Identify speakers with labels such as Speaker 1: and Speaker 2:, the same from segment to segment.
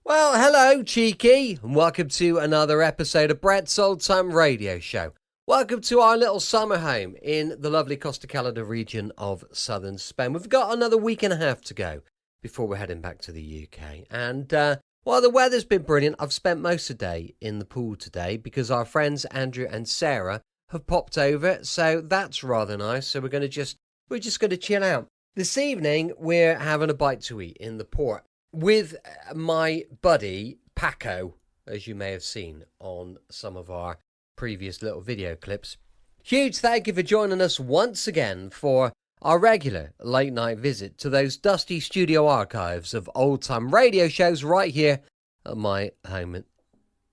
Speaker 1: Well, hello, cheeky, and welcome to another episode of Brett's Old Time Radio Show. Welcome to our little summer home in the lovely Costa region of southern Spain. We've got another week and a half to go before we're heading back to the UK. And while the weather's been brilliant, I've spent most of the day in the pool today because our friends Andrew and Sarah have popped over, so that's rather nice. So we're just going to chill out. This evening, we're having a bite to eat in the port with my buddy Paco, as you may have seen on some of our previous little video clips. Huge thank you for joining us once again for our regular late night visit to those dusty studio archives of old time radio shows right here at my home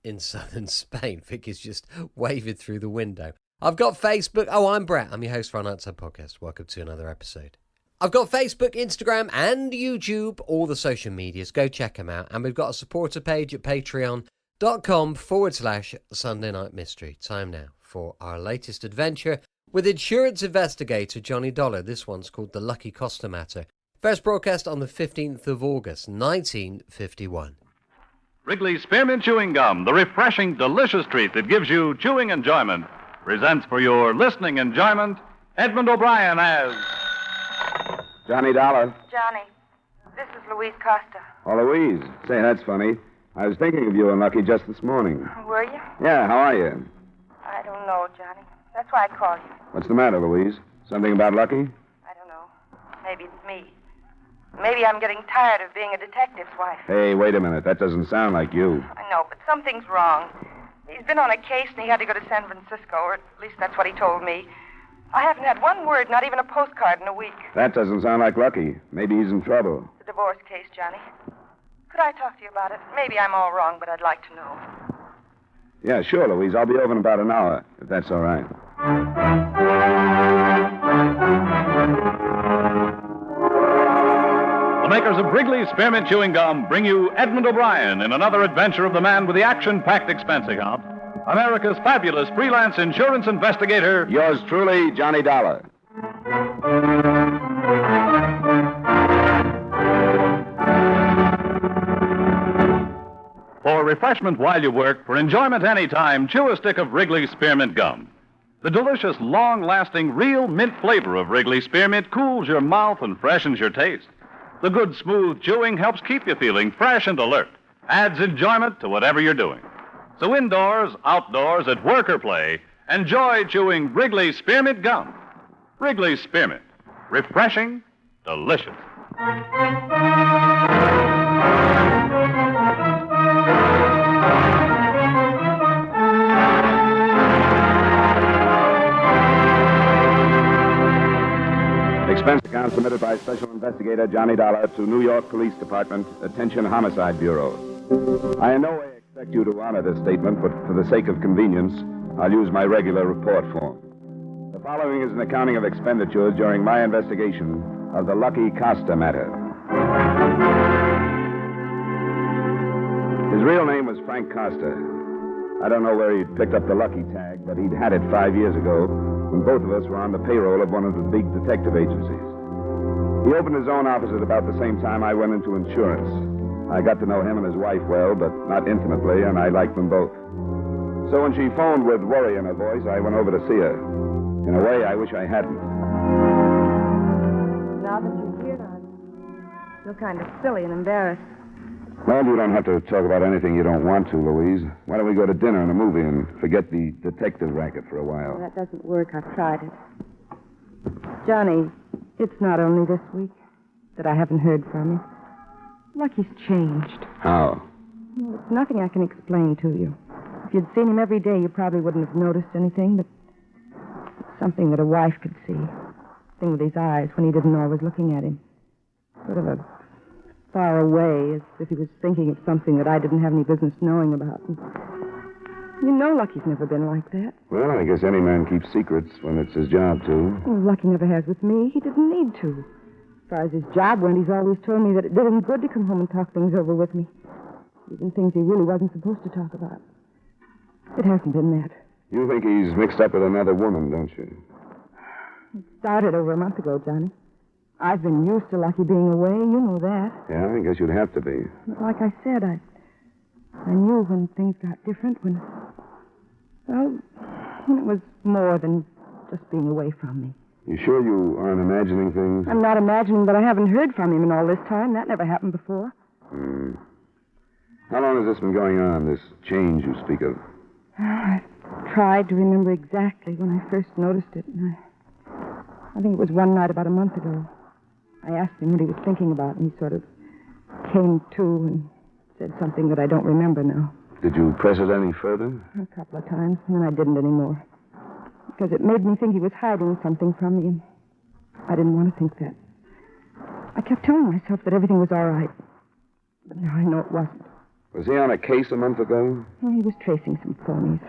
Speaker 1: in southern Spain. Vicky's just waving through the window. I've got Facebook. Oh, I'm Brett. I'm your host for our Outside Podcast. Welcome to another episode. I've got Facebook, Instagram, and YouTube, all the social medias. Go check them out. And we've got a supporter page at patreon.com/Sunday Night Mystery. Time now for our latest adventure with insurance investigator Johnny Dollar. This one's called The Lucky Costa Matter. First broadcast on the 15th of August, 1951.
Speaker 2: Wrigley Spearmint Chewing Gum, the refreshing, delicious treat that gives you chewing enjoyment, presents for your listening enjoyment Edmond O'Brien as...
Speaker 3: Johnny Dollar.
Speaker 4: Johnny, this is Louise Costa.
Speaker 3: Oh, Louise. Say, that's funny. I was thinking of you and Lucky just this morning.
Speaker 4: Were you?
Speaker 3: Yeah, how are you?
Speaker 4: I don't know, Johnny. That's why I called you.
Speaker 3: What's the matter, Louise? Something about Lucky?
Speaker 4: I don't know. Maybe it's me. Maybe I'm getting tired of being a detective's wife.
Speaker 3: Hey, wait a minute. That doesn't sound like you.
Speaker 4: I know, but something's wrong. He's been on a case and he had to go to San Francisco, or at least that's what he told me. I haven't had one word, not even a postcard in a week.
Speaker 3: That doesn't sound like Lucky. Maybe he's in trouble.
Speaker 4: It's a divorce case, Johnny. Could I talk to you about it? Maybe I'm all wrong, but I'd like to know.
Speaker 3: Yeah, sure, Louise. I'll be over in about an hour, if that's all right.
Speaker 2: The makers of Wrigley Spearmint Chewing Gum bring you Edmond O'Brien in another adventure of the man with the action-packed expense account, America's fabulous freelance insurance investigator...
Speaker 3: Yours truly, Johnny Dollar.
Speaker 2: For refreshment while you work, for enjoyment anytime, chew a stick of Wrigley Spearmint Gum. The delicious, long-lasting, real mint flavor of Wrigley Spearmint cools your mouth and freshens your taste. The good, smooth chewing helps keep you feeling fresh and alert, adds enjoyment to whatever you're doing. So indoors, outdoors, at work or play, enjoy chewing Wrigley Spearmint Gum. Wrigley Spearmint. Refreshing, delicious.
Speaker 3: Expense account submitted by Special Investigator Johnny Dollar to New York Police Department, Attention Homicide Bureau. I in no way expect you to honor this statement, but for the sake of convenience, I'll use my regular report form. The following is an accounting of expenditures during my investigation of the Lucky Costa matter. His real name was Frank Costa. I don't know where he'd picked up the Lucky tag, but he'd had it 5 years ago when both of us were on the payroll of one of the big detective agencies. He opened his own office at about the same time I went into insurance. I got to know him and his wife well, but not intimately, and I liked them both. So when she phoned with worry in her voice, I went over to see her. In a way, I wish I hadn't.
Speaker 4: Now that you're here, I feel kind of silly and embarrassed.
Speaker 3: Well, you don't have to talk about anything you don't want to, Louise. Why don't we go to dinner and a movie and forget the detective racket for a while?
Speaker 4: That doesn't work. I've tried it. Johnny, it's not only this week that I haven't heard from you. Lucky's changed.
Speaker 3: How?
Speaker 4: Well, it's nothing I can explain to you. If you'd seen him every day, you probably wouldn't have noticed anything, but it's something that a wife could see. Thing with his eyes when he didn't know I was looking at him. Sort of a far away, as if he was thinking of something that I didn't have any business knowing about. And you know Lucky's never been like that.
Speaker 3: Well, I guess any man keeps secrets when it's his job to.
Speaker 4: Well, Lucky never has with me. He didn't need to. As far as his job went, he's always told me that it did him good to come home and talk things over with me. Even things he really wasn't supposed to talk about. It hasn't been that.
Speaker 3: You think he's mixed up with another woman, don't you?
Speaker 4: It started over a month ago, Johnny. I've been used to Lucky being away. You know that.
Speaker 3: Yeah, I guess you'd have to be.
Speaker 4: But like I said, I knew when things got different, when it was more than just being away from me.
Speaker 3: You sure you aren't imagining things?
Speaker 4: I'm not imagining that I haven't heard from him in all this time. That never happened before.
Speaker 3: How long has this been going on, this change you speak of?
Speaker 4: I've tried to remember exactly when I first noticed it. And I think it was one night about a month ago. I asked him what he was thinking about, and he sort of came to and said something that I don't remember now.
Speaker 3: Did you press it any further?
Speaker 4: A couple of times, and then I didn't anymore. Because it made me think he was hiding something from me, and I didn't want to think that. I kept telling myself that everything was all right. But now I know it wasn't.
Speaker 3: Was he on a case a month ago?
Speaker 4: Well, he was tracing some phonies.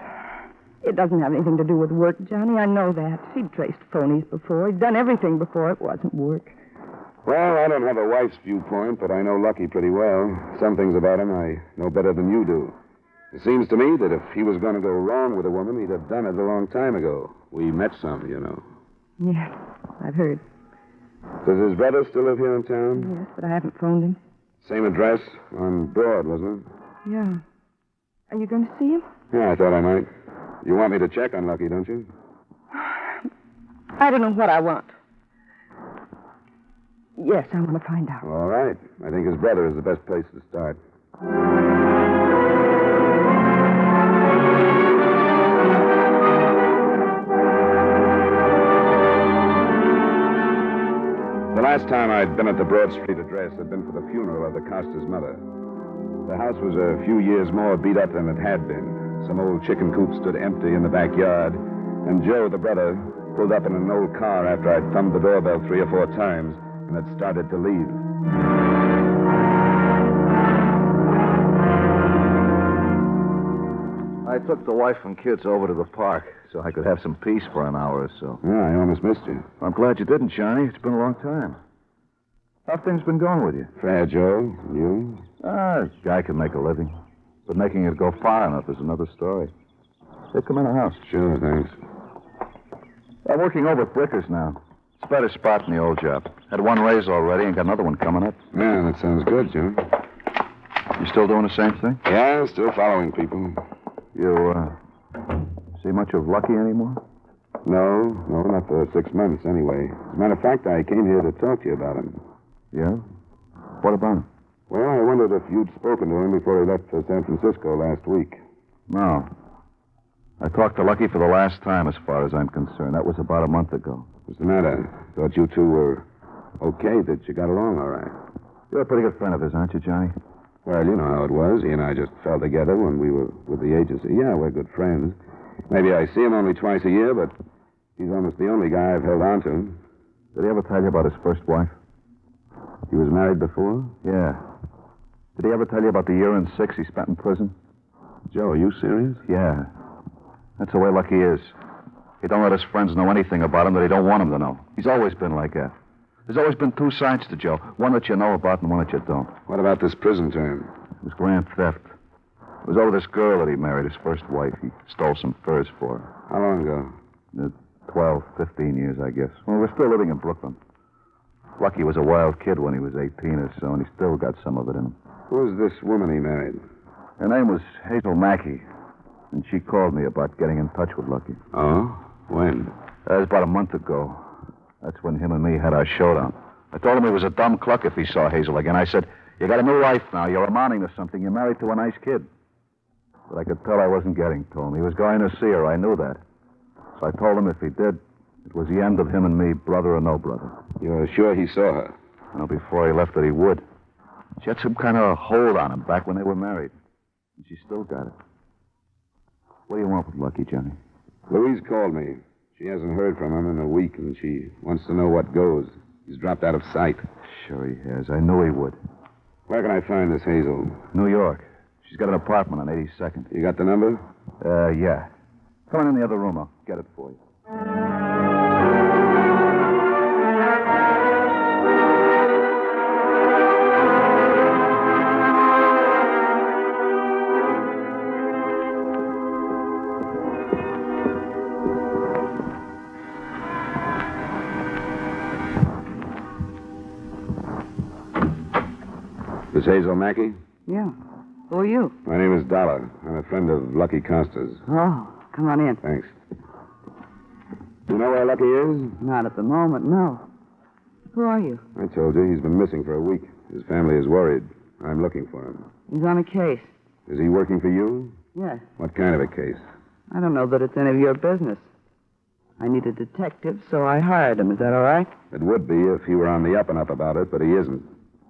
Speaker 4: It doesn't have anything to do with work, Johnny. I know that. He'd traced phonies before. He'd done everything before. It wasn't work.
Speaker 3: Well, I don't have a wife's viewpoint, but I know Lucky pretty well. Some things about him I know better than you do. It seems to me that if he was going to go wrong with a woman, he'd have done it a long time ago. We met some, you know.
Speaker 4: Yeah, I've heard.
Speaker 3: Does his brother still live here in town?
Speaker 4: Yes, but I haven't phoned him.
Speaker 3: Same address on Broad, wasn't it?
Speaker 4: Yeah. Are you going to see him?
Speaker 3: Yeah, I thought I might. You want me to check on Lucky, don't you?
Speaker 4: I don't know what I want. Yes, I want to find out.
Speaker 3: All right. I think his brother is the best place to start. The last time I'd been at the Broad Street address had been for the funeral of the Costa's mother. The house was a few years more beat up than it had been. Some old chicken coop stood empty in the backyard, and Joe, the brother, pulled up in an old car after I'd thumbed the doorbell 3 or 4 times and had started to leave.
Speaker 5: I took the wife and kids over to the park so I could have some peace for an hour or so.
Speaker 3: Yeah, I almost missed you.
Speaker 5: I'm glad you didn't, Johnny. It's been a long time. How've things been going with you?
Speaker 3: Fair, Joe. You?
Speaker 5: A guy can make a living. But making it go far enough is another story. Hey, come in the house.
Speaker 3: Sure, thanks.
Speaker 5: I'm working over at Bricker's now. It's a better spot than the old job. Had one raise already and got another one coming up.
Speaker 3: Yeah, that sounds good, Joe.
Speaker 5: You still doing the same thing?
Speaker 3: Yeah, still following people.
Speaker 5: You, see much of Lucky anymore?
Speaker 3: No, not for 6 months anyway. As a matter of fact, I came here to talk to you about him.
Speaker 5: Yeah? What about him?
Speaker 3: Well, I wondered if you'd spoken to him before he left for San Francisco last week.
Speaker 5: No. I talked to Lucky for the last time, as far as I'm concerned. That was about a month ago.
Speaker 3: What's the matter? Thought you two were okay, that you got along all right.
Speaker 5: You're a pretty good friend of his, aren't you, Johnny?
Speaker 3: Well, you know how it was. He and I just fell together when we were with the agency. Yeah, we're good friends. Maybe I see him only twice a year, but he's almost the only guy I've held on to.
Speaker 5: Did he ever tell you about his first wife?
Speaker 3: He was married before?
Speaker 5: Yeah. Did he ever tell you about the year and 6 he spent in prison?
Speaker 3: Joe, are you serious?
Speaker 5: Yeah. That's the way Lucky is. He don't let his friends know anything about him that he don't want them to know. He's always been like that. There's always been 2 sides to Joe. One that you know about and one that you don't.
Speaker 3: What about this prison term?
Speaker 5: It was grand theft. It was over this girl that he married, his first wife. He stole some furs for her.
Speaker 3: How long ago?
Speaker 5: 12, 15 years, I guess. Well, we're still living in Brooklyn. Lucky was a wild kid when he was 18 or so, and he still got some of it in him.
Speaker 3: Who was this woman he married?
Speaker 5: Her name was Hazel Mackey, and she called me about getting in touch with Lucky.
Speaker 3: Oh? When?
Speaker 5: That was about a month ago. That's when him and me had our showdown. I told him he was a dumb cluck if he saw Hazel again. I said, you got a new life now. You're amounting to something. You're married to a nice kid. But I could tell I wasn't getting to him. He was going to see her. I knew that. So I told him if he did, it was the end of him and me, brother or no brother.
Speaker 3: You're sure he saw her?
Speaker 5: Well, before he left that he would. She had some kind of hold on him back when they were married. And she still got it. What do you want with Lucky, Johnny?
Speaker 3: Louise called me. She hasn't heard from him in a week, and she wants to know what goes. He's dropped out of sight.
Speaker 5: Sure he has. I knew he would.
Speaker 3: Where can I find this Hazel?
Speaker 5: New York. She's got an apartment on 82nd.
Speaker 3: You got the number?
Speaker 5: Yeah. Come on in the other room. I'll get it for you.
Speaker 3: This Hazel Mackey?
Speaker 4: Yeah. Who
Speaker 6: are you?
Speaker 3: My name is Dollar. I'm a friend of Lucky Costa's.
Speaker 6: Oh, come on in.
Speaker 3: Thanks. You know where Lucky is?
Speaker 6: Not at the moment, no. Who are you?
Speaker 3: I told you, he's been missing for a week. His family is worried. I'm looking for him.
Speaker 6: He's on a case.
Speaker 3: Is he working for you?
Speaker 6: Yes.
Speaker 3: What kind of a case?
Speaker 6: I don't know that it's any of your business. I need a detective, so I hired him. Is that all right?
Speaker 3: It would be if he were on the up and up about it, but he isn't.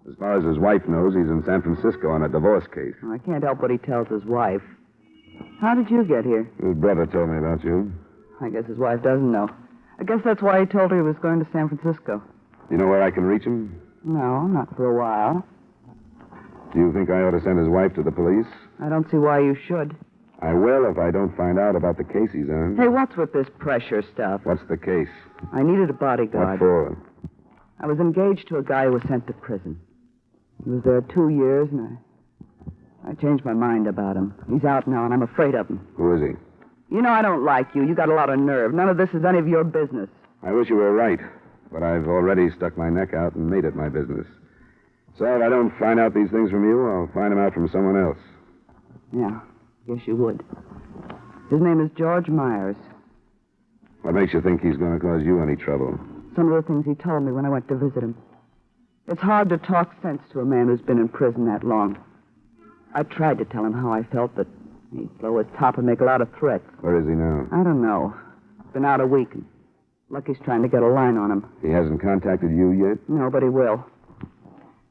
Speaker 3: As far as his wife knows, he's in San Francisco on a divorce case.
Speaker 6: I can't help what he tells his wife. How did you get here?
Speaker 3: His brother told me about you.
Speaker 6: I guess his wife doesn't know. I guess that's why he told her he was going to San Francisco.
Speaker 3: You know where I can reach him?
Speaker 6: No, not for a while.
Speaker 3: Do you think I ought to send his wife to the police?
Speaker 6: I don't see why you should.
Speaker 3: I will if I don't find out about the case he's on.
Speaker 6: Hey, what's with this pressure stuff?
Speaker 3: What's the case?
Speaker 6: I needed a bodyguard.
Speaker 3: What for?
Speaker 6: I was engaged to a guy who was sent to prison. He was there 2 years, and I changed my mind about him. He's out now, and I'm afraid of him.
Speaker 3: Who is he?
Speaker 6: You know I don't like you. You got a lot of nerve. None of this is any of your business.
Speaker 3: I wish you were right, but I've already stuck my neck out and made it my business. So if I don't find out these things from you, I'll find them out from someone else.
Speaker 6: Yeah, guess you would. His name is George Myers.
Speaker 3: What makes you think he's going to cause you any trouble?
Speaker 6: Some of the things he told me when I went to visit him. It's hard to talk sense to a man who's been in prison that long. I tried to tell him how I felt, but he'd blow his top and make a lot of threats.
Speaker 3: Where is he now?
Speaker 6: I don't know. Been out a week. And Lucky's trying to get a line on him.
Speaker 3: He hasn't contacted you yet?
Speaker 6: No, but he will.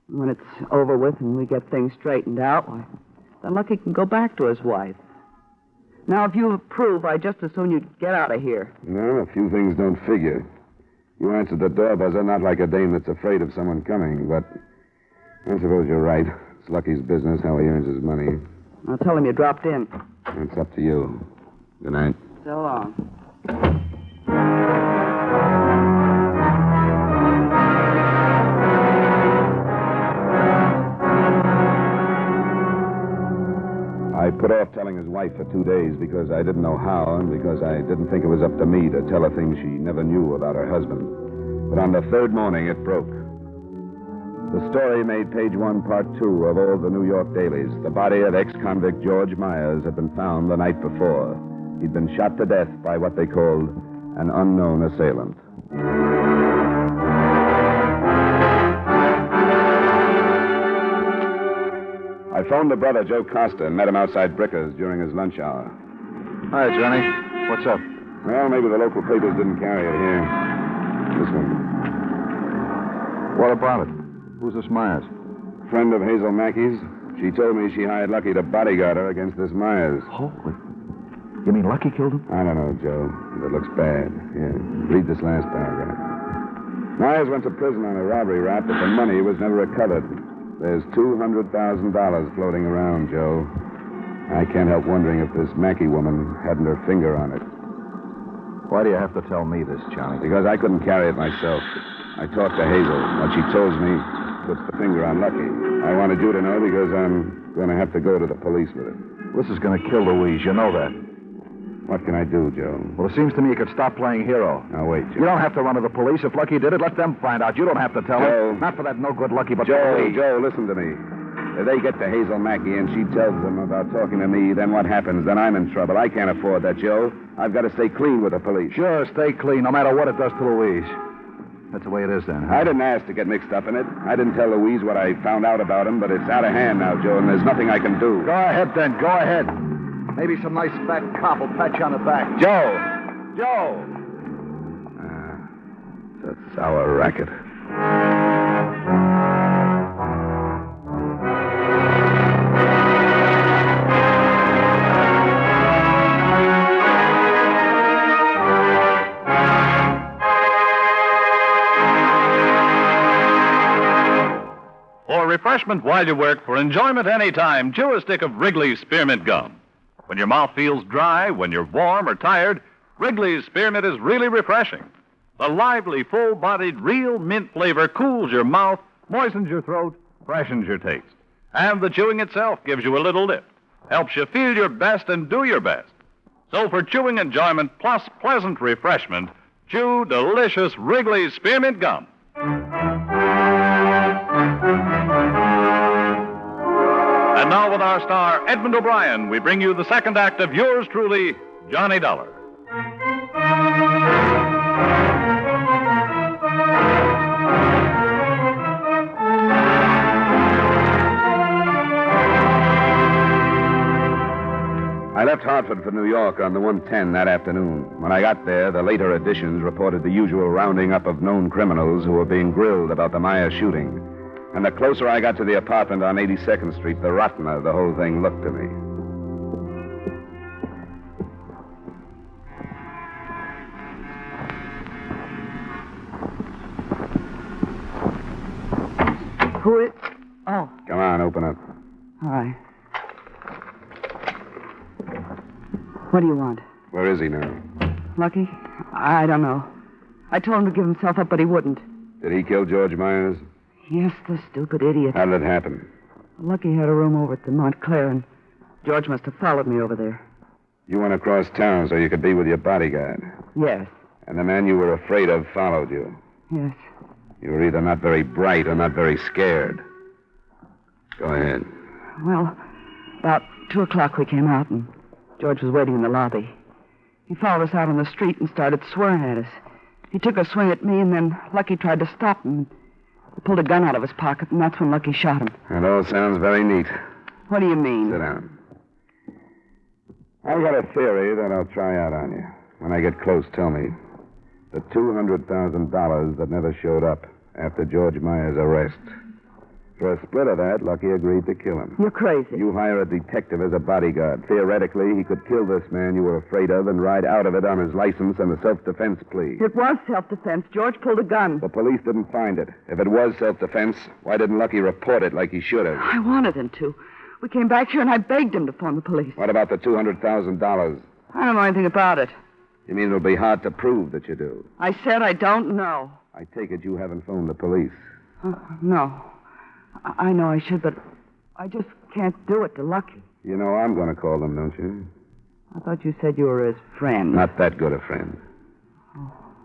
Speaker 6: When it's over with and we get things straightened out, why, then Lucky can go back to his wife. Now, if you approve, I'd just as soon you'd get out of here.
Speaker 3: No, a few things don't figure. You answered the door buzzer not like a dame that's afraid of someone coming, but I suppose you're right. It's Lucky's business how he earns his money.
Speaker 6: I'll tell him you dropped in.
Speaker 3: It's up to you. Good night.
Speaker 6: So long.
Speaker 3: I put off telling his wife for 2 days because I didn't know how and because I didn't think it was up to me to tell her things she never knew about her husband. But on the third morning, it broke. The story made page 1, part 2 of all the New York dailies. The body of ex-convict George Myers had been found the night before. He'd been shot to death by what they called an unknown assailant. I phoned the brother, Joe Costa, and met him outside Bricker's during his lunch hour.
Speaker 5: Hi, Johnny. What's up?
Speaker 3: Well, maybe the local papers didn't carry it here. This one.
Speaker 5: What about it? Who's this Myers?
Speaker 3: Friend of Hazel Mackey's. She told me she hired Lucky to bodyguard her against this Myers.
Speaker 5: Holy. You mean Lucky killed him?
Speaker 3: I don't know, Joe. But it looks bad. Here, read this last paragraph. Myers went to prison on a robbery rap, but the money was never recovered. There's $200,000 floating around, Joe. I can't help wondering if this Mackey woman hadn't her finger on it.
Speaker 5: Why do you have to tell me this, Johnny?
Speaker 3: Because I couldn't carry it myself. I talked to Hazel. What she tells me puts the finger on Lucky. I wanted you to know because I'm going to have to go to the police with it.
Speaker 5: This is going to kill Louise. You know that.
Speaker 3: What can I do, Joe?
Speaker 5: Well, it seems to me you could stop playing hero.
Speaker 3: Now, wait, Joe.
Speaker 5: You don't have to run to the police. If Lucky did it, let them find out. You don't have to tell
Speaker 3: Joe.
Speaker 5: them. Not for that no-good Lucky, but
Speaker 3: Joe,
Speaker 5: for me.
Speaker 3: Joe, listen to me. If they get to Hazel Mackey and she tells them about talking to me, then what happens? Then I'm in trouble. I can't afford that, Joe. I've got to stay clean with the police.
Speaker 5: Sure, stay clean, no matter what it does to Louise. That's the way it is, then, huh?
Speaker 3: I didn't ask to get mixed up in it. I didn't tell Louise what I found out about him, but it's out of hand now, Joe, and there's nothing I can do.
Speaker 5: Go ahead, then. Go ahead. Maybe some nice fat cop will pat you on the back.
Speaker 3: Joe! Joe! That's our racket.
Speaker 2: For refreshment while you work, for enjoyment anytime, chew a stick of Wrigley's Spearmint Gum. When your mouth feels dry, when you're warm or tired, Wrigley's Spearmint is really refreshing. The lively, full-bodied, real mint flavor cools your mouth, moistens your throat, freshens your taste. And the chewing itself gives you a little lift, helps you feel your best and do your best. So for chewing enjoyment plus pleasant refreshment, chew delicious Wrigley's Spearmint Gum. And now with with our star, Edmond O'Brien, we bring you the second act of yours truly, Johnny Dollar.
Speaker 3: I left Hartford for New York on the 110 that afternoon. When I got there, the later editions reported the usual rounding up of known criminals who were being grilled about the Myers shooting. And the closer I got to the apartment on 82nd Street, the rottener the whole thing looked to me.
Speaker 6: Who is... Oh,
Speaker 3: Come on, open up.
Speaker 6: hi. What do you want?
Speaker 3: Where is he now?
Speaker 6: Lucky? I don't know. I told him to give himself up, but he wouldn't.
Speaker 3: Did he kill George Myers?
Speaker 6: Yes, the stupid idiot.
Speaker 3: How did it happen?
Speaker 6: Lucky had a room over at the Montclair, and George must have followed me over there.
Speaker 3: You went across town so you could be with your bodyguard.
Speaker 6: Yes,
Speaker 3: And the man you were afraid of followed you.
Speaker 6: yes.
Speaker 3: You were either not very bright or not very scared. Go ahead.
Speaker 6: Well, about 2 o'clock we came out, and George was waiting in the lobby. He followed us out on the street and started swearing at us. He took a swing at me, and then Lucky tried to stop him. He pulled a gun out of his pocket, and that's when Lucky shot him.
Speaker 3: That all sounds very neat.
Speaker 6: What do you mean?
Speaker 3: Sit down. I've got a theory that I'll try out on you. When I get close, tell me. The $200,000 that never showed up after George Myers' arrest. For a split of that, Lucky agreed to kill him.
Speaker 6: You're crazy.
Speaker 3: You hire a detective as a bodyguard. Theoretically, he could kill this man you were afraid of and ride out of it on his license and a self-defense plea.
Speaker 6: It was self-defense. George pulled a gun.
Speaker 3: The police didn't find it. If it was self-defense, why didn't Lucky report it like he should have?
Speaker 6: I wanted him to. We came back here, and I begged him to phone the police.
Speaker 3: What about the $200,000?
Speaker 6: I don't know anything about it.
Speaker 3: You mean it'll be hard to prove that you do?
Speaker 6: I said I don't know.
Speaker 3: I take it you haven't phoned the police.
Speaker 6: No. I know I should, but I just can't do it to Lucky.
Speaker 3: You know I'm going to call them, don't you?
Speaker 6: I thought you said you were his friend.
Speaker 3: Not that good a friend.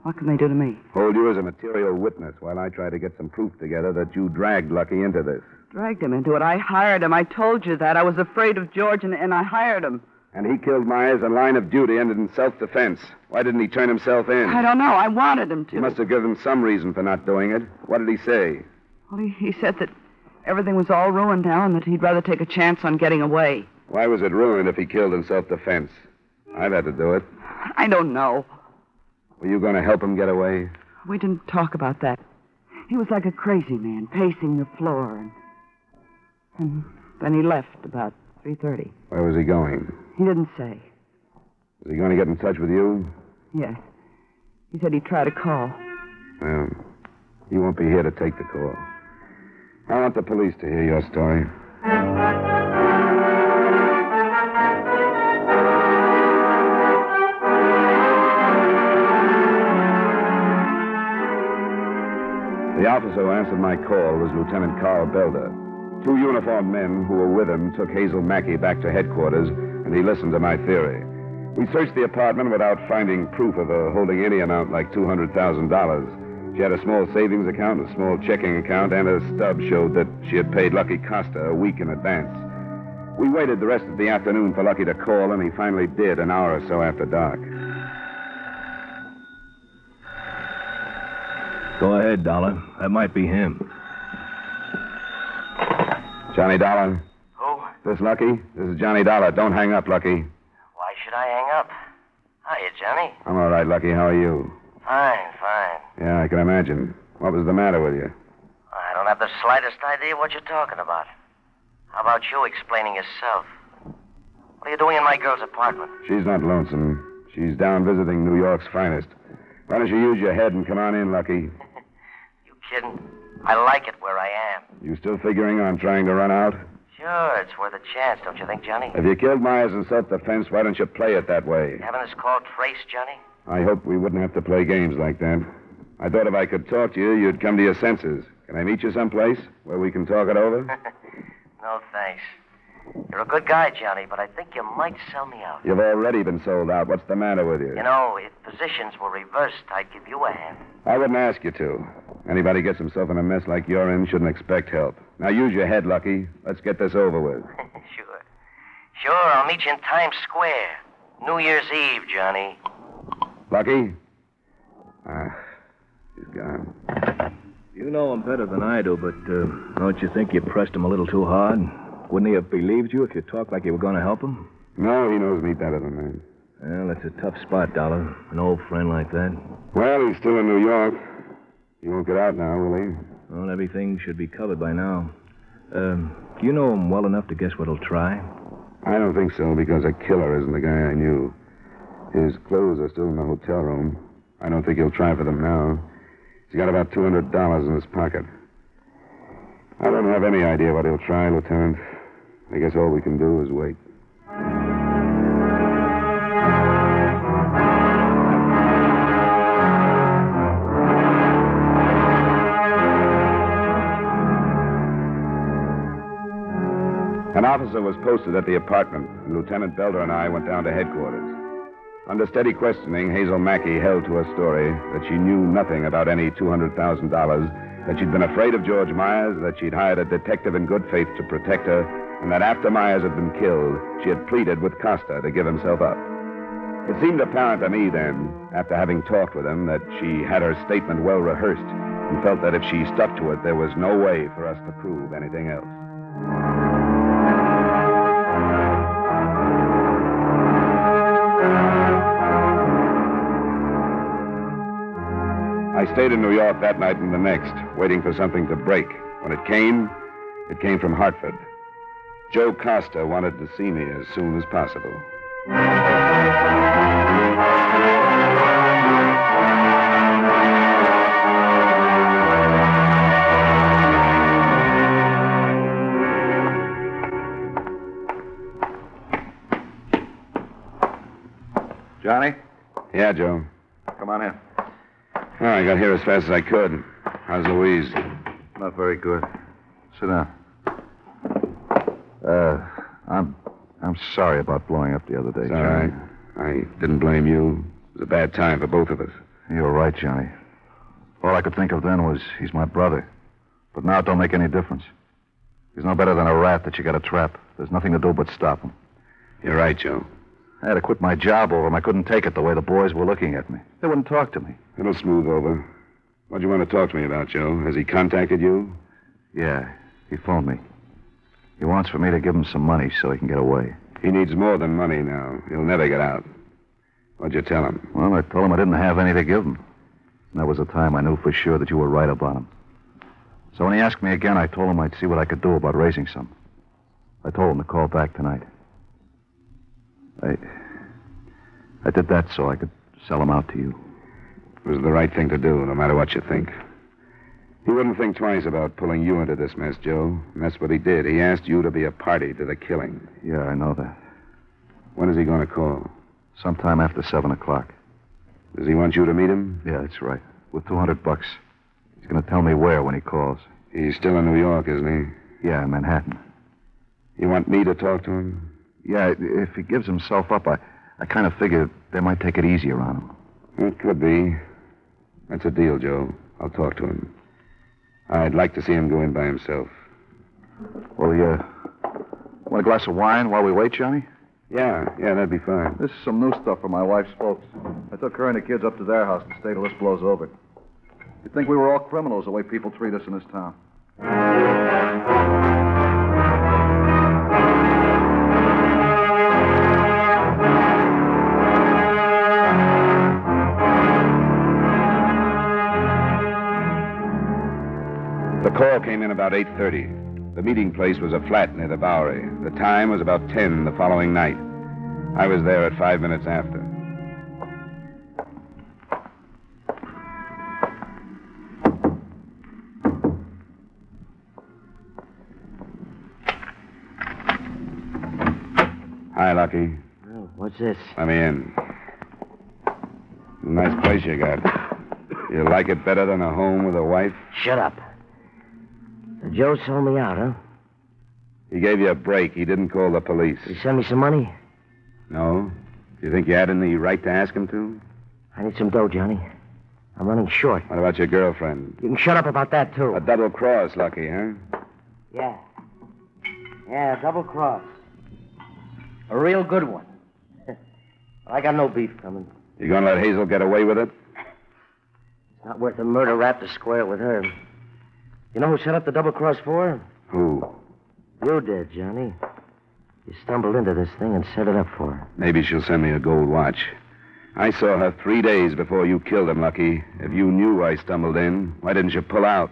Speaker 6: What can they do to me?
Speaker 3: Hold you as a material witness while I try to get some proof together that you dragged Lucky into this.
Speaker 6: Dragged him into it. I hired him. I told you that. I was afraid of George, and I hired him.
Speaker 3: And he killed Myers in line of duty, ended in self-defense. Why didn't he turn himself in?
Speaker 6: I don't know. I wanted him to.
Speaker 3: You must have given him some reason for not doing it. What did he say?
Speaker 6: Well, he said that everything was all ruined now and that he'd rather take a chance on getting away.
Speaker 3: Why was it ruined if he killed in self-defense? I've had to do it.
Speaker 6: I don't know.
Speaker 3: Were you going to help him get away?
Speaker 6: We didn't talk about that. He was like a crazy man, pacing the floor. And then he left about 3:30.
Speaker 3: Where was he going?
Speaker 6: He didn't say.
Speaker 3: Was he going to get in touch with you?
Speaker 6: Yes. He said he'd try to call.
Speaker 3: Well, he won't be here to take the call. I want the police to hear your story. The officer who answered my call was Lieutenant Carl Belder. 2 uniformed men who were with him took Hazel Mackey back to headquarters, and he listened to my theory. We searched the apartment without finding proof of her holding any amount like $200,000. She had a small savings account, a small checking account, and a stub showed that she had paid Lucky Costa a week in advance. We waited the rest of the afternoon for Lucky to call, and he finally did an hour or so after dark.
Speaker 7: Go ahead, Dollar. That might be him.
Speaker 3: Johnny Dollar?
Speaker 8: Who?
Speaker 3: This Lucky? This is Johnny Dollar. Don't hang up, Lucky.
Speaker 8: Why should I hang up? Hiya, Johnny.
Speaker 3: I'm all right, Lucky. How are you?
Speaker 8: Fine.
Speaker 3: Yeah, I can imagine. What was the matter with you?
Speaker 8: I don't have the slightest idea what you're talking about. How about you explaining yourself? What are you doing in my girl's apartment?
Speaker 3: She's not lonesome. She's down visiting New York's finest. Why don't you use your head and come on in, Lucky?
Speaker 8: You kidding? I like it where I am.
Speaker 3: You still figuring on trying to run out?
Speaker 8: Sure, it's worth a chance, don't you think, Johnny?
Speaker 3: If you killed Myers in self-defense, why don't you play it that way?
Speaker 8: Having this call traced, Johnny?
Speaker 3: I hoped we wouldn't have to play games like that. I thought if I could talk to you, you'd come to your senses. Can I meet you someplace where we can talk it over?
Speaker 8: No, thanks. You're a good guy, Johnny, but I think you might sell me out.
Speaker 3: You've already been sold out. What's the matter with you?
Speaker 8: You know, if positions were reversed, I'd give you a hand.
Speaker 3: I wouldn't ask you to. Anybody gets himself in a mess like you're in shouldn't expect help. Now use your head, Lucky. Let's get this over with.
Speaker 8: Sure. Sure, I'll meet you in Times Square. New Year's Eve, Johnny.
Speaker 3: Lucky? He's gone.
Speaker 7: You know him better than I do, but don't you think you pressed him a little too hard? Wouldn't he have believed you if you talked like you were going to help him?
Speaker 3: No, he knows me better than that.
Speaker 7: Well, that's a tough spot, Dollar. An old friend like that.
Speaker 3: Well, he's still in New York. He won't get out now, will he?
Speaker 7: Well, everything should be covered by now. Do you know him well enough to guess what he'll try?
Speaker 3: I don't think so, because a killer isn't the guy I knew. His clothes are still in the hotel room. I don't think he'll try for them now. He's got about $200 in his pocket. I don't have any idea what he'll try, Lieutenant. I guess all we can do is wait. An officer was posted at the apartment, and Lieutenant Belder and I went down to headquarters. Under steady questioning, Hazel Mackey held to her story that she knew nothing about any $200,000, that she'd been afraid of George Myers, that she'd hired a detective in good faith to protect her, and that after Myers had been killed, she had pleaded with Costa to give himself up. It seemed apparent to me then, after having talked with him, that she had her statement well rehearsed and felt that if she stuck to it, there was no way for us to prove anything else. I stayed in New York that night and the next, waiting for something to break. When it came from Hartford. Joe Costa wanted to see me as soon as possible.
Speaker 5: Johnny?
Speaker 3: Yeah, Joe.
Speaker 5: Come on in.
Speaker 3: Oh, I got here as fast as I could. How's Louise?
Speaker 5: Not very good. Sit down. I'm sorry about blowing up the other day,
Speaker 3: It's
Speaker 5: Johnny.
Speaker 3: all right. I didn't blame you. It was a bad time for both of us.
Speaker 5: You were right, Johnny. All I could think of then was he's my brother. But now it don't make any difference. He's no better than a rat that you got to trap. There's nothing to do but stop him.
Speaker 3: You're right, Joe.
Speaker 5: I had to quit my job over him. I couldn't take it the way the boys were looking at me. They wouldn't talk to me.
Speaker 3: It'll smooth over. What do you want to talk to me about, Joe? Has he contacted you?
Speaker 5: Yeah, he phoned me. He wants for me to give him some money so he can get away.
Speaker 3: He needs more than money now. He'll never get out. What'd you tell him?
Speaker 5: Well, I told him I didn't have any to give him. And that was the time I knew for sure that you were right about him. So when he asked me again, I told him I'd see what I could do about raising some. I told him to call back tonight. I did that so I could sell him out to you.
Speaker 3: It was the right thing to do, no matter what you think. He wouldn't think twice about pulling you into this mess, Joe. And that's what he did. He asked you to be a party to the killing.
Speaker 5: Yeah, I know that.
Speaker 3: When is he going to call?
Speaker 5: Sometime after 7 o'clock.
Speaker 3: Does he want you to meet him?
Speaker 5: Yeah, that's right. With $200. He's going to tell me where when he calls.
Speaker 3: He's still in New York, isn't he?
Speaker 5: Yeah, in Manhattan.
Speaker 3: You want me to talk to him?
Speaker 5: Yeah, if he gives himself up, I kind of figure they might take it easier on him.
Speaker 3: It could be. That's a deal, Joe. I'll talk to him. I'd like to see him go in by himself.
Speaker 5: Well, want a glass of wine while we wait, Johnny?
Speaker 3: Yeah, that'd be fine.
Speaker 5: This is some new stuff from my wife's folks. I took her and the kids up to their house to stay till this blows over. You'd think we were all criminals the way people treat us in this town.
Speaker 3: The call came in about 8:30. The meeting place was a flat near the Bowery. The time was about 10 the following night. I was there at 5 minutes after. Hi, Lucky.
Speaker 8: Oh, what's this?
Speaker 3: Let me in. Nice place you got. You like it better than a home with a wife?
Speaker 8: Shut up. So Joe sold me out, huh?
Speaker 3: He gave you a break. He didn't call the police.
Speaker 8: Did he send me some money?
Speaker 3: No? Do you think you had any right to ask him to?
Speaker 8: I need some dough, Johnny. I'm running short.
Speaker 3: What about your girlfriend?
Speaker 8: You can shut up about that, too.
Speaker 3: A double cross, Lucky, huh?
Speaker 8: Yeah, double cross. A real good one. I got no beef coming.
Speaker 3: You gonna let Hazel get away with it?
Speaker 8: It's not worth a murder rap to square it with her. You know who set up the double-cross for her?
Speaker 3: Who?
Speaker 8: You did, Johnny. You stumbled into this thing and set it up for her.
Speaker 3: Maybe she'll send me a gold watch. I saw her 3 days before you killed him, Lucky. If you knew I stumbled in, why didn't you pull out?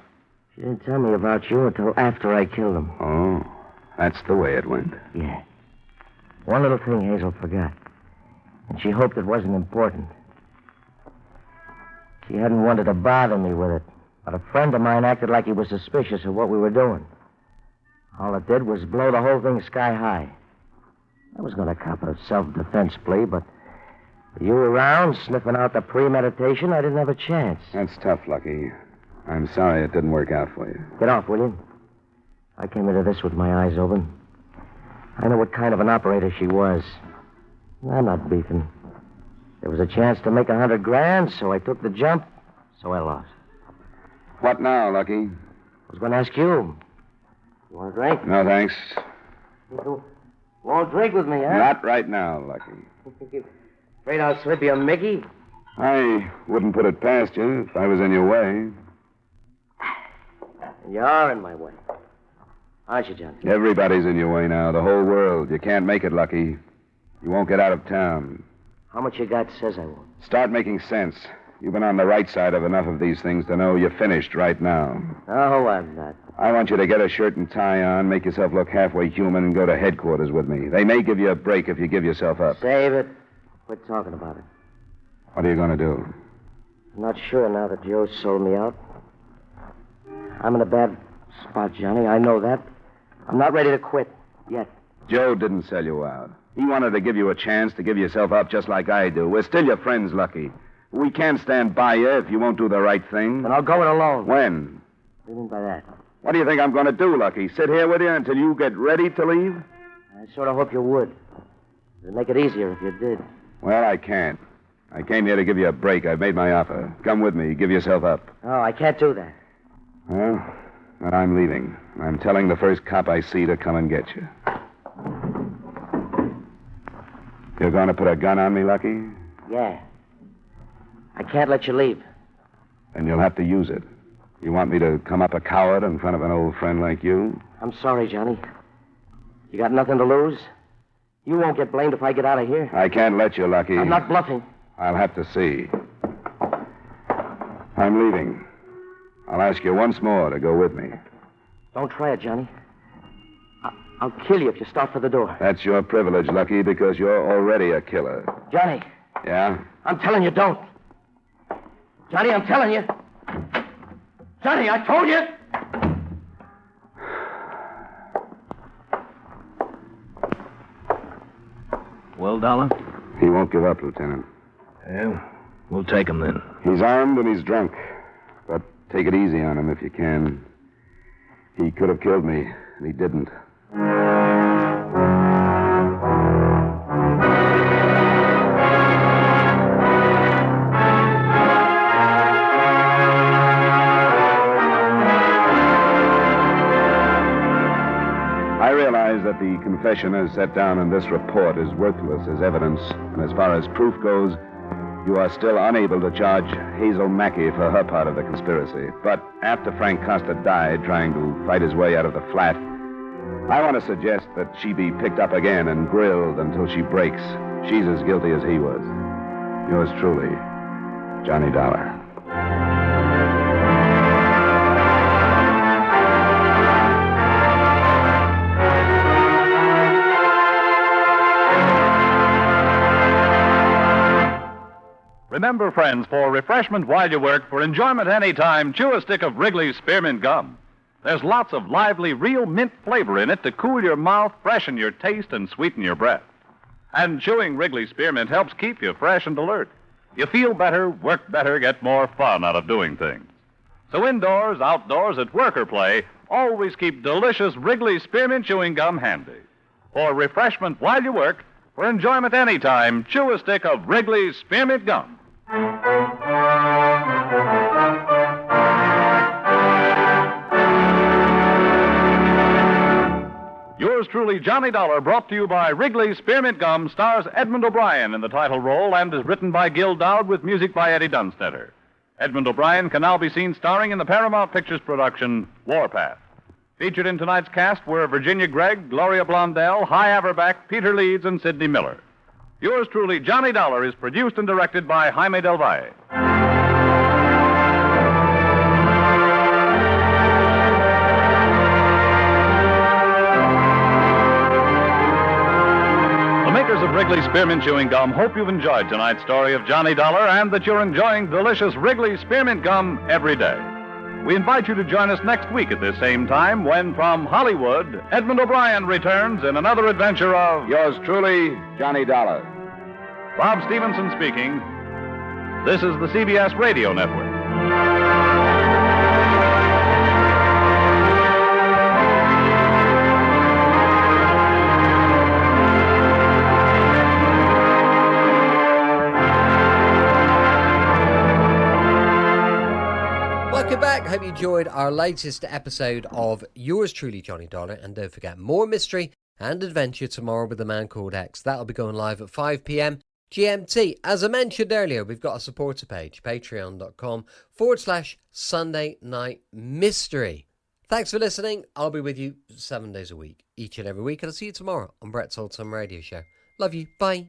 Speaker 8: She didn't tell me about you until after I killed him.
Speaker 3: Oh, that's the way it went.
Speaker 8: Yeah. One little thing Hazel forgot. And she hoped it wasn't important. She hadn't wanted to bother me with it. But a friend of mine acted like he was suspicious of what we were doing. All it did was blow the whole thing sky high. I was going to cop a self-defense plea, but with you around, sniffing out the premeditation, I didn't have a chance.
Speaker 3: That's tough, Lucky. I'm sorry it didn't work out for you.
Speaker 8: Get off, will you? I came into this with my eyes open. I know what kind of an operator she was. I'm not beefing. There was a chance to make $100,000, so I took the jump, so I lost.
Speaker 3: What now, Lucky?
Speaker 8: I was going to ask you. You want a drink?
Speaker 3: No, thanks.
Speaker 8: You won't drink with me, huh?
Speaker 3: Not right now, Lucky.
Speaker 8: Afraid I'll slip you a Mickey?
Speaker 3: I wouldn't put it past you if I was in your way.
Speaker 8: You are in my way. Aren't you, John?
Speaker 3: Everybody's in your way now, the whole world. You can't make it, Lucky. You won't get out of town.
Speaker 8: How much you got says I won't.
Speaker 3: Start making sense. You've been on the right side of enough of these things to know you're finished right now.
Speaker 8: No, I'm not.
Speaker 3: I want you to get a shirt and tie on, make yourself look halfway human, and go to headquarters with me. They may give you a break if you give yourself up.
Speaker 8: Save it. Quit talking about it.
Speaker 3: What are you going to do?
Speaker 8: I'm not sure now that Joe sold me out. I'm in a bad spot, Johnny. I know that. I'm not ready to quit yet.
Speaker 3: Joe didn't sell you out. He wanted to give you a chance to give yourself up just like I do. We're still your friends, Lucky. We can't stand by you if you won't do the right thing.
Speaker 8: Then I'll go it alone.
Speaker 3: When?
Speaker 8: What do you mean by that?
Speaker 3: What do you think I'm going to do, Lucky? Sit here with you until you get ready to leave?
Speaker 8: I sort of hope you would. It'd make it easier if you did.
Speaker 3: Well, I can't. I came here to give you a break. I've made my offer. Come with me. Give yourself up.
Speaker 8: Oh, I can't do that.
Speaker 3: Well, then I'm leaving. I'm telling the first cop I see to come and get you. You're going to put a gun on me, Lucky?
Speaker 8: Yeah. I can't let you leave.
Speaker 3: Then you'll have to use it. You want me to come up a coward in front of an old friend like you?
Speaker 8: I'm sorry, Johnny. You got nothing to lose? You won't get blamed if I get out of here.
Speaker 3: I can't let you, Lucky.
Speaker 8: I'm not bluffing.
Speaker 3: I'll have to see. I'm leaving. I'll ask you once more to go with me.
Speaker 8: Don't try it, Johnny. I'll kill you if you start for the door.
Speaker 3: That's your privilege, Lucky, because you're already a killer.
Speaker 8: Johnny.
Speaker 3: Yeah?
Speaker 8: I'm telling you, don't. Johnny, I'm telling you. Johnny, I told you.
Speaker 7: Well, Dollar?
Speaker 3: He won't give up, Lieutenant.
Speaker 7: Yeah, we'll take him then.
Speaker 3: He's armed and he's drunk. But take it easy on him if you can. He could have killed me, and he didn't. I realize that the confession as set down in this report is worthless as evidence, and as far as proof goes, you are still unable to charge Hazel Mackey for her part of the conspiracy. But after Frank Costa died trying to fight his way out of the flat, I want to suggest that she be picked up again and grilled until she breaks. She's as guilty as he was. Yours truly, Johnny Dollar.
Speaker 2: Remember, friends, for refreshment while you work, for enjoyment any time, chew a stick of Wrigley's Spearmint Gum. There's lots of lively, real mint flavor in it to cool your mouth, freshen your taste, and sweeten your breath. And chewing Wrigley's Spearmint helps keep you fresh and alert. You feel better, work better, get more fun out of doing things. So indoors, outdoors, at work or play, always keep delicious Wrigley's Spearmint Chewing Gum handy. For refreshment while you work, for enjoyment any time, chew a stick of Wrigley's Spearmint Gum. Yours truly, Johnny Dollar, brought to you by Wrigley's Spearmint Gum, stars Edmond O'Brien in the title role and is written by Gil Dowd with music by Eddie Dunstetter. Edmond O'Brien can now be seen starring in the Paramount Pictures production, Warpath. Featured in tonight's cast were Virginia Gregg, Gloria Blondell, Hy Averback, Peter Leeds, and Sidney Miller. Yours truly, Johnny Dollar, is produced and directed by Jaime Del Valle. The makers of Wrigley Spearmint Chewing Gum hope you've enjoyed tonight's story of Johnny Dollar and that you're enjoying delicious Wrigley Spearmint Gum every day. We invite you to join us next week at this same time when, from Hollywood, Edmond O'Brien returns in another adventure of
Speaker 3: Yours truly, Johnny Dollar.
Speaker 2: Bob Stevenson speaking. This is the CBS Radio Network.
Speaker 1: Welcome back. Hope you enjoyed our latest episode of Yours Truly, Johnny Dollar. And don't forget, more mystery and adventure tomorrow with A Man Called X. That'll be going live at 5 p.m. GMT. As I mentioned earlier, we've got a supporter page, patreon.com/Sunday Night Mystery. Thanks for listening. I'll be with you 7 days a week, each and every week. And I'll see you tomorrow on Brett's Old Time Radio Show. Love you. Bye.